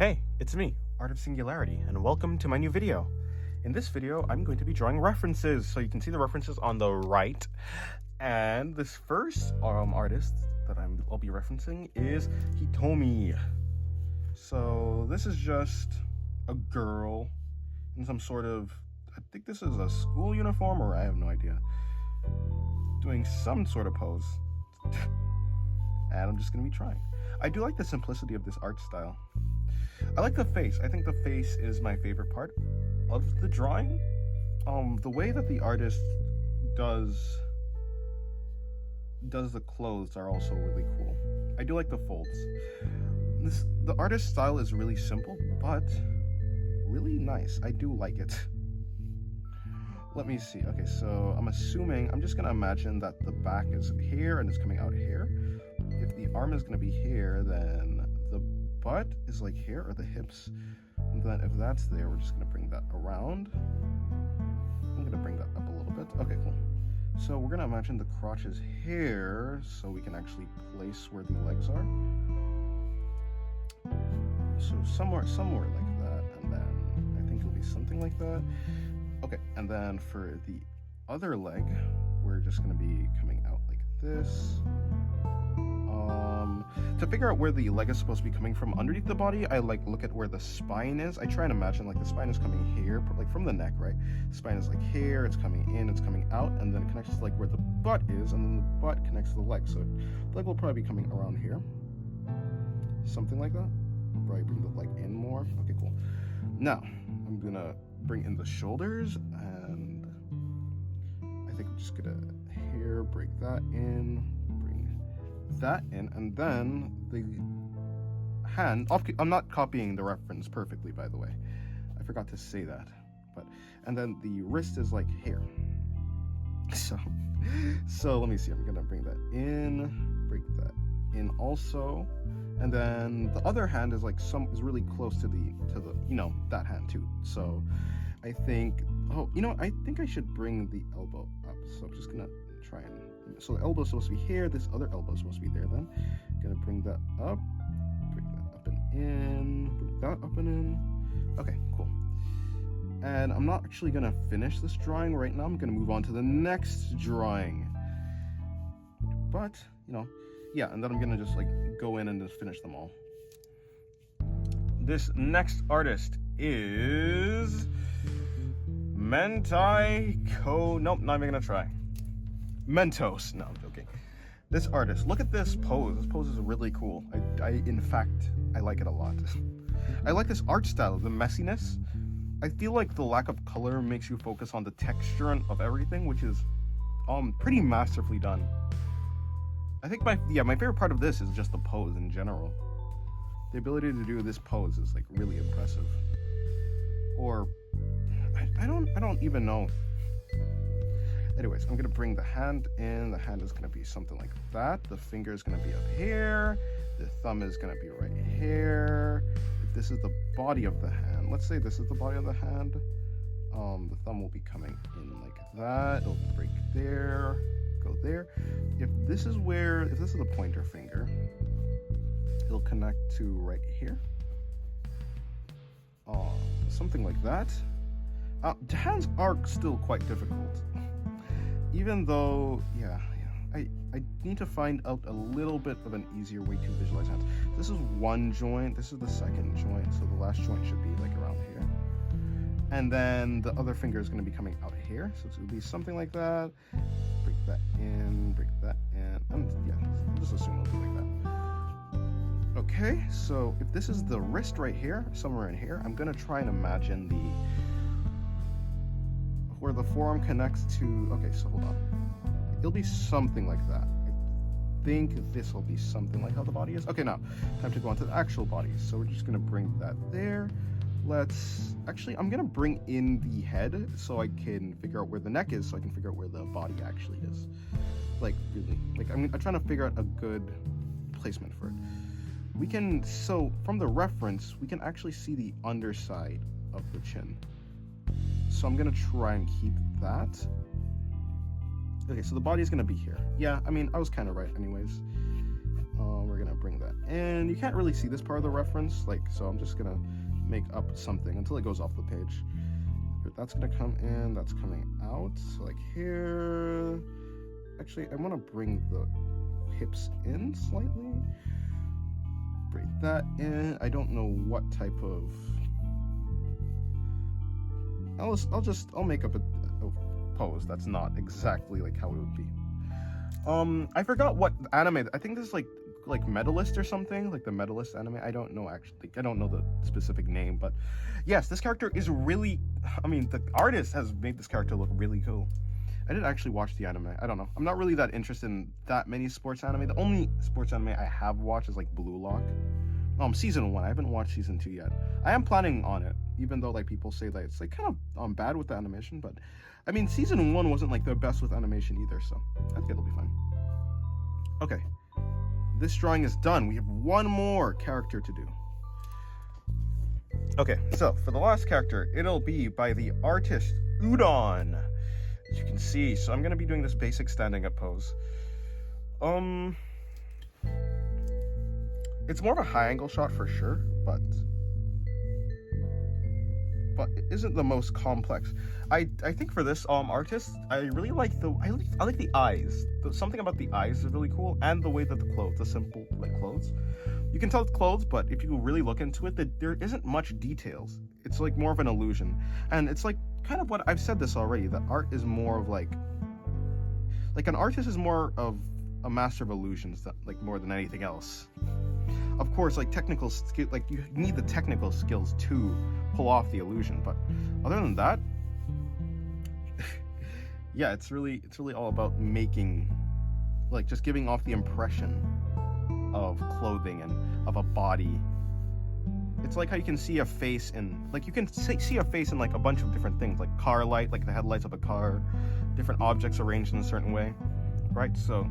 Hey, it's me, Art of Singularity, and welcome to my new video. In this video, I'm going to be drawing references, so you can see the references on the right. And this first artist that I'll be referencing is Hitomi. So this is just a girl in some sort of, I think this is a school uniform, or I have no idea, doing some sort of pose. And I'm just going to be trying. I do like the simplicity of this art style. I like the face. I think the face is my favorite part of the drawing. The way that the artist does the clothes are also really cool. I do like the folds. The artist's style is really simple, but really nice. I do like it. Let me see. Okay, so I'm just gonna imagine that the back is here and it's coming out here. If the arm is gonna be here, then the butt is like here, or the hips. And then if that's there, we're just gonna bring that around. I'm gonna bring that up a little bit. Okay, cool. So we're gonna imagine the crotch is here, so we can actually place where the legs are. So somewhere like that, and then I think it'll be something like that. Okay, and then for the other leg, we're just gonna be coming out like this. To figure out where the leg is supposed to be coming from underneath the body, I look at where the spine is. I try and imagine the spine is coming here, like from the neck, right? The spine is here, it's coming in, it's coming out, and then it connects to where the butt is, and then the butt connects to the leg. So the leg will probably be coming around here. Something like that. Probably bring the leg in more. Okay, cool. Now, I'm gonna bring in the shoulders, and I think I'm just gonna break that in, that in, and then the hand. I'm not copying the reference perfectly, by the way. I forgot to say that. And then the wrist is here. So let me see. I'm gonna bring that in, break that in also, and then the other hand is is really close to the that hand too. So I think I think I should bring the elbow up. So I'm just gonna try and. So the elbow is supposed to be here, this other elbow is supposed to be there then. Gonna bring that up, bring that up and in, bring that up and in. Okay, cool. And I'm not actually gonna finish this drawing right now. I'm gonna move on to the next drawing. But, yeah, and then I'm gonna just go in and just finish them all. This next artist is Nope, not even gonna try. Mentos. No, I'm joking. This artist, look at this pose. This pose is really cool. In fact, I like it a lot. I like this art style, the messiness. I feel like the lack of color makes you focus on the texture of everything, which is pretty masterfully done. I think my favorite part of this is just the pose in general. The ability to do this pose is really impressive. Or I don't even know. Anyways, I'm gonna bring the hand in. The hand is gonna be something like that. The finger is gonna be up here. The thumb is gonna be right here. If this is the body of the hand, let's say this is the body of the hand. The thumb will be coming in like that. It'll break there, go there. If this is the pointer finger, it'll connect to right here. Something like that. The hands are still quite difficult. Even though, I need to find out a little bit of an easier way to visualize hands. This is one joint, this is the second joint, so the last joint should be around here. And then the other finger is going to be coming out here, so it's going to be something like that. Break that in, and yeah, I'll just assume it'll be like that. Okay, so if this is the wrist right here, somewhere in here, I'm going to try and imagine where the forearm connects to, okay, so hold on. It'll be something like that. I think this will be something like how the body is. Okay, now, time to go on to the actual body. So we're just gonna bring that there. I'm gonna bring in the head so I can figure out where the neck is, so I can figure out where the body actually is. I'm trying to figure out a good placement for it. So from the reference, we can actually see the underside of the chin. So I'm gonna try and keep that. Okay, so the body's gonna be here. Yeah, I was kind of right anyways. We're gonna bring that in. You can't really see this part of the reference, like, so I'm just gonna make up something until it goes off the page. That's gonna come in, that's coming out, so like here. Actually, I want to bring the hips in slightly. Bring that in. I don't know what type of. I'll make up a pose that's not exactly like how it would be. I forgot what anime. I think this is like Medalist or something, like the Medalist anime. I don't know actually. I don't know the specific name, but yes, this character is really. I mean, the artist has made this character look really cool. I didn't actually watch the anime. I don't know. I'm not really that interested in that many sports anime. The only sports anime I have watched is like Blue Lock. Season 1. I haven't watched season 2 yet. I am planning on it, even though like people say that it's like kind of bad with the animation, but I mean season 1 wasn't like the best with animation either, so I think it'll be fine. Okay. This drawing is done. We have one more character to do. Okay, so for the last character, it'll be by the artist Udon. As you can see, so I'm going to be doing this basic standing up pose. It's more of a high angle shot for sure, but it isn't the most complex. I think for this artist, I really like I like the eyes. Something about the eyes is really cool, and the way that the simple like clothes. You can tell it's clothes, but if you really look into it, there isn't much details. It's like more of an illusion, and it's like kind of what I've said this already. That art is more of like an artist is more of a master of illusions, like more than anything else. Of course, like technical skill, like you need the technical skills to pull off the illusion, but other than that, yeah, it's really all about making, like, just giving off the impression of clothing and of a body. It's like how you can see a face in, like, you can see a face in like a bunch of different things, like car light, like the headlights of a car, different objects arranged in a certain way, right? So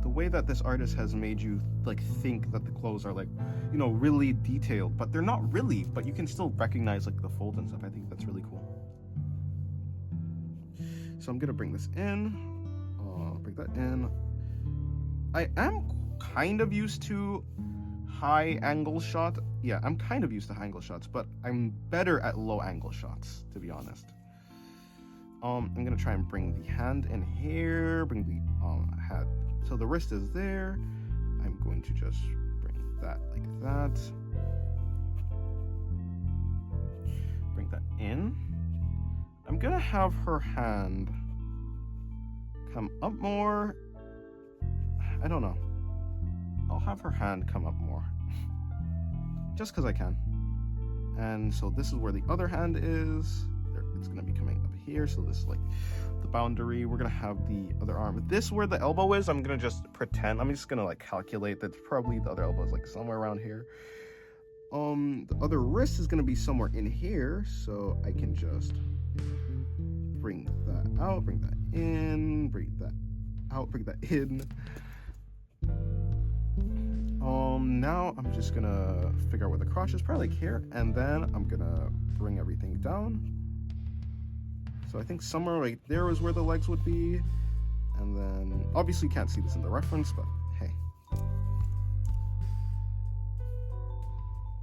the way that this artist has made you like think that the clothes are like, you know, really detailed, but they're not really, but you can still recognize like the folds and stuff. I think that's really cool. So I'm gonna bring this in, bring that in. I am kind of used to high angle shot. Yeah, I'm kind of used to high angle shots, but I'm better at low angle shots, to be honest. I'm gonna try and bring the hand in here, bring the head. So the wrist is there. I'm going to just bring that like that. Bring that in. I'm gonna have her hand come up more. I don't know. I'll have her hand come up more. Just because I can. And so this is where the other hand is. It's gonna be coming up here. So this is like the boundary. We're gonna have the other arm. This where the elbow is, I'm gonna just pretend. I'm just gonna like calculate that probably the other elbow is like somewhere around here. The other wrist is gonna be somewhere in here, so I can just bring that out, bring that in, bring that out, bring that in. Now I'm just gonna figure out where the crotch is, probably like here, and then I'm gonna bring everything down. So I think somewhere right there is where the legs would be. And then, obviously you can't see this in the reference, but hey.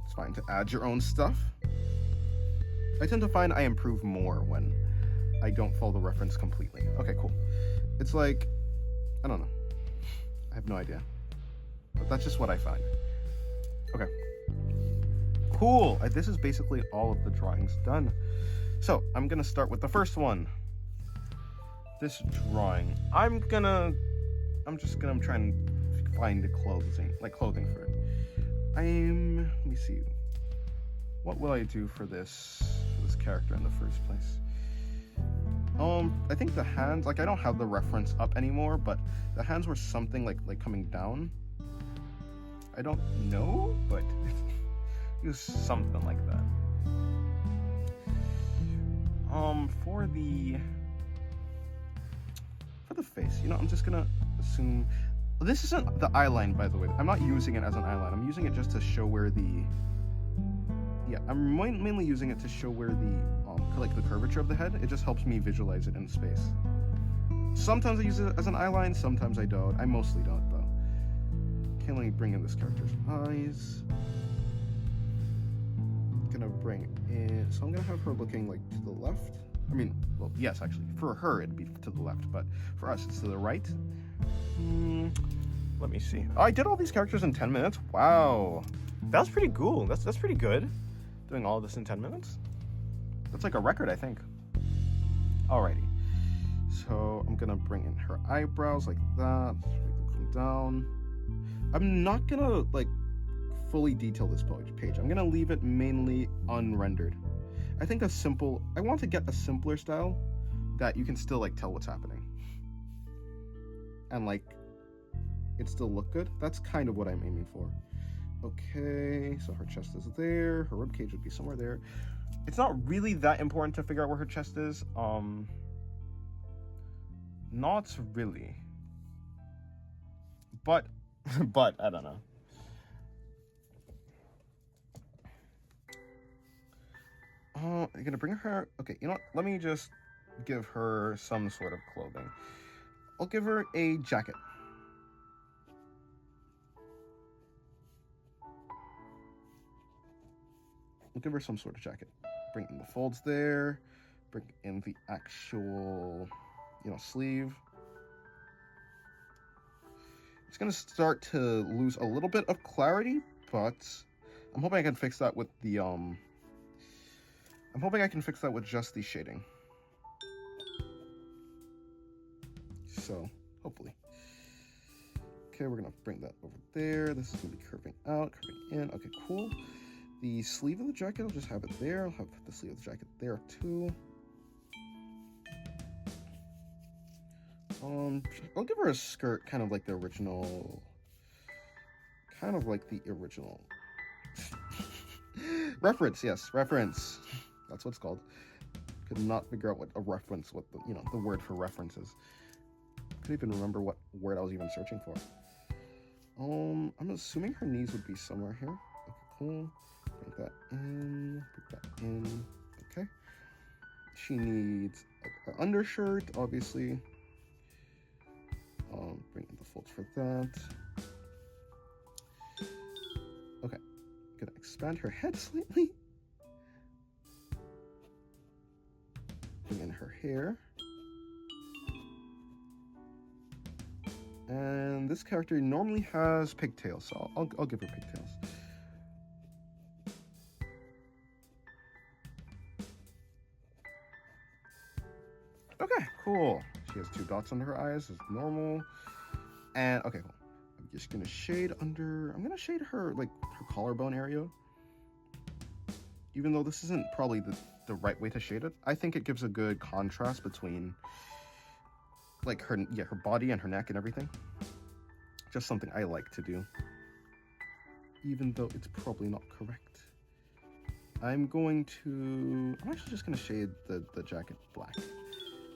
It's fine to add your own stuff. I tend to find I improve more when I don't follow the reference completely. Okay, cool. It's like, I don't know. I have no idea. But that's just what I find. Okay. Cool. This is basically all of the drawings done. So I'm gonna start with the first one. This drawing. I'm just gonna try and find the clothing for it. let me see. What will I do for this character in the first place? I think the hands, like I don't have the reference up anymore, but the hands were something like coming down. I don't know, but it was something like that. For the face, I'm just gonna assume this isn't the eyeline, by the way. I'm not using it as an eyeline. I'm using it just to show where I'm mainly using it to show where the curvature of the head. It just helps me visualize it in space. Sometimes I use it as an eyeline, sometimes I don't. I mostly don't, though. Okay, let me bring in this character's eyes. Gonna bring in, so I'm gonna have her looking like to the left. I mean, well, yes, actually, for her it'd be to the left, but for us it's to the right. Let me see. Oh, I did all these characters in 10 minutes. Wow, that was pretty cool. That's pretty good. Doing all of this in 10 minutes. That's like a record, I think. Alrighty. So I'm gonna bring in her eyebrows like that. Make them come down. I'm not gonna like fully detail this page. I'm gonna leave it mainly unrendered. I think I want to get a simpler style that you can still like tell what's happening. And like, it still look good. That's kind of what I'm aiming for. Okay, so her chest is there. Her ribcage would be somewhere there. It's not really that important to figure out where her chest is. Not really. But I don't know. I'm gonna bring her. Okay, you know what? Let me just give her some sort of clothing. I'll give her a jacket. We'll give her some sort of jacket. Bring in the folds there. Bring in the actual, sleeve. It's gonna start to lose a little bit of clarity, but I'm hoping I can fix that with the I'm hoping I can fix that with just the shading. So hopefully. Okay, we're gonna bring that over there. This is gonna be curving out, curving in. Okay, cool. The sleeve of the jacket, I'll just have it there. I'll have the sleeve of the jacket there too. I'll give her a skirt, kind of like the original. Reference, yes, reference. That's what it's called. Could not figure out what the word for reference is. Couldn't even remember what word I was even searching for. I'm assuming her knees would be somewhere here. Okay, cool. Bring that in, put that in. Okay. She needs her undershirt, obviously. Bring in the folds for that. Okay. Gonna expand her head slightly. Bring in her hair. And this character normally has pigtails, so I'll give her pigtails. Okay, cool. She has 2 dots under her eyes, as normal. And okay, cool. I'm just gonna shade under. I'm gonna shade her her collarbone area. Even though this isn't probably the right way to shade it, I think it gives a good contrast between her body and her neck and everything. Just something I like to do, even though it's probably not correct. I'm actually just gonna shade the jacket black.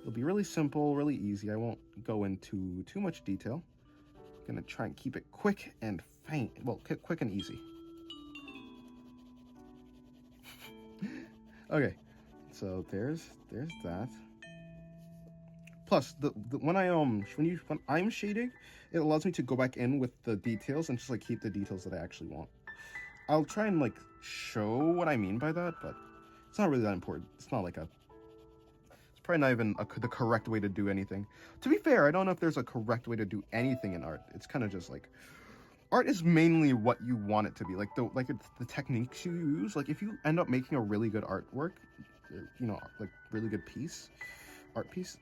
It'll be really simple, really easy. I won't go into too much detail. I'm gonna try and keep it quick and faint. Well, quick and easy. Okay, so there's that. Plus, when I'm shading, it allows me to go back in with the details and just keep the details that I actually want. I'll try and show what I mean by that, but it's not really that important. It's probably not even the correct way to do anything. To be fair, I don't know if there's a correct way to do anything in art. It's kind of just art is mainly what you want it to be. It's the techniques you use. If you end up making a really good artwork, really good art piece.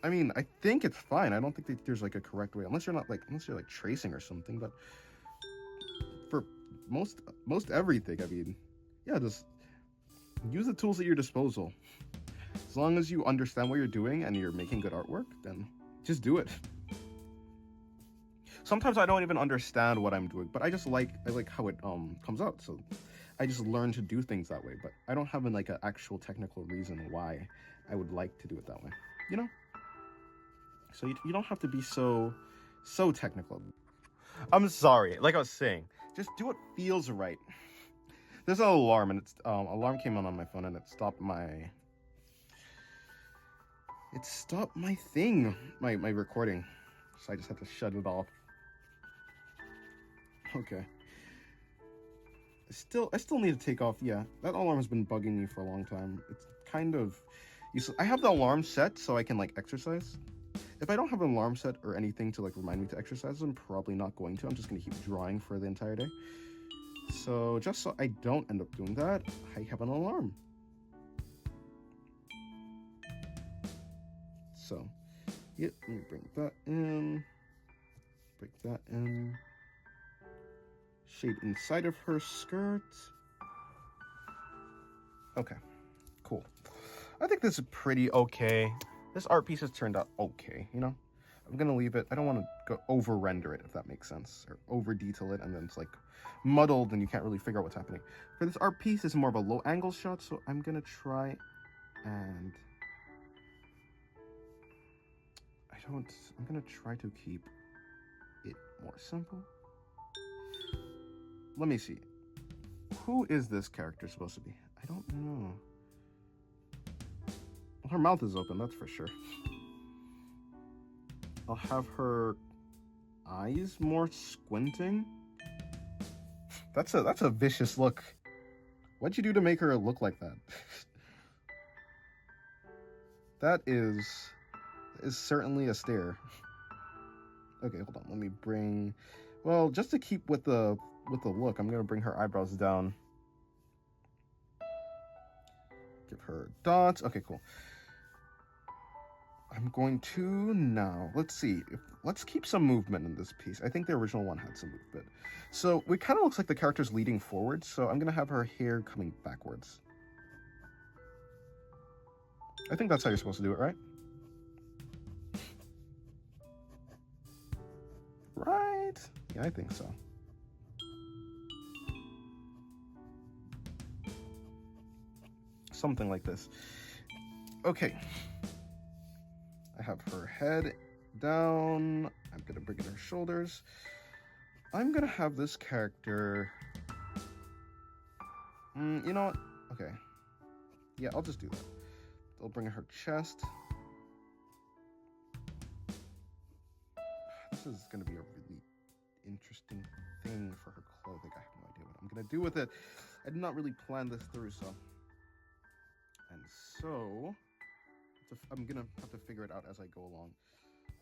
I mean, I think it's fine. I don't think that there's a correct way, unless you're tracing or something. But for most everything, I mean, yeah, just use the tools at your disposal. As long as you understand what you're doing and you're making good artwork, then just do it. Sometimes I don't even understand what I'm doing, but I like how it comes out. So I just learn to do things that way. But I don't have an actual technical reason why I would like to do it that way. So you don't have to be so technical. I'm sorry. Like I was saying, just do what feels right. There's an alarm, and it's alarm came on my phone, and it stopped my thing, my recording. So I just had to shut it off. Okay. I still need to take off. Yeah, that alarm has been bugging me for a long time. It's kind of useless. I have the alarm set so I can like exercise. If I don't have an alarm set or anything to like remind me to exercise, I'm probably not going to. I'm just gonna keep drawing for the entire day. So just so I don't end up doing that, I have an alarm. So, yep, let me bring that in. Break that in. Shade inside of her skirt. Okay, cool. I think this is pretty okay. This art piece has turned out okay, you know? I'm gonna leave it. I don't want to go over render it, if that makes sense, or over detail it, and then it's like muddled and you can't really figure out what's happening. For this art piece, it's more of a low angle shot, so I'm gonna try and I'm gonna try to keep it more simple. Let me see. Who is this character supposed to be? I don't know. Well, her mouth is open, that's for sure. I'll have her eyes more squinting. That's a vicious look. What'd you do to make her look like that? That is certainly a stare. Okay, hold on. Let me bring. Well, just to keep with the look, I'm gonna bring her eyebrows down. Give her dots. Okay, cool. I'm going to now, let's see, let's keep some movement in this piece. I think the original one had some movement. So it kind of looks like the character's leading forward, so I'm gonna have her hair coming backwards. I think that's how you're supposed to do it, right? Right? Yeah, I think so. Something like this. Okay. I have her head down. I'm gonna bring in her shoulders. I'm gonna have this character. You know what? Okay. Yeah, I'll just do that. I'll bring in her chest. This is gonna be a really interesting thing for her clothing. I have no idea what I'm gonna do with it. I did not really plan this through, so. And so. I'm gonna have to figure it out as I go along.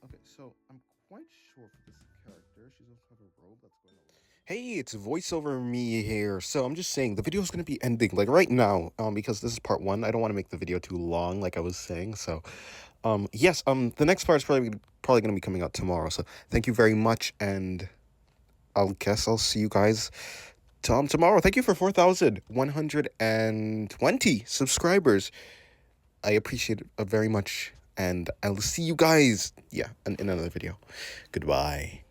Okay, so I'm quite sure for this character, she's going to have a robe that's going along. Hey, it's voiceover me here. So I'm just saying the video is going to be ending like right now, because this is part one. I don't want to make the video too long, like I was saying. So, yes, the next part is probably going to be coming out tomorrow. So thank you very much, and I'll see you guys tomorrow. Thank you for 4,120 subscribers. I appreciate it very much, and I'll see you guys, in another video. Goodbye.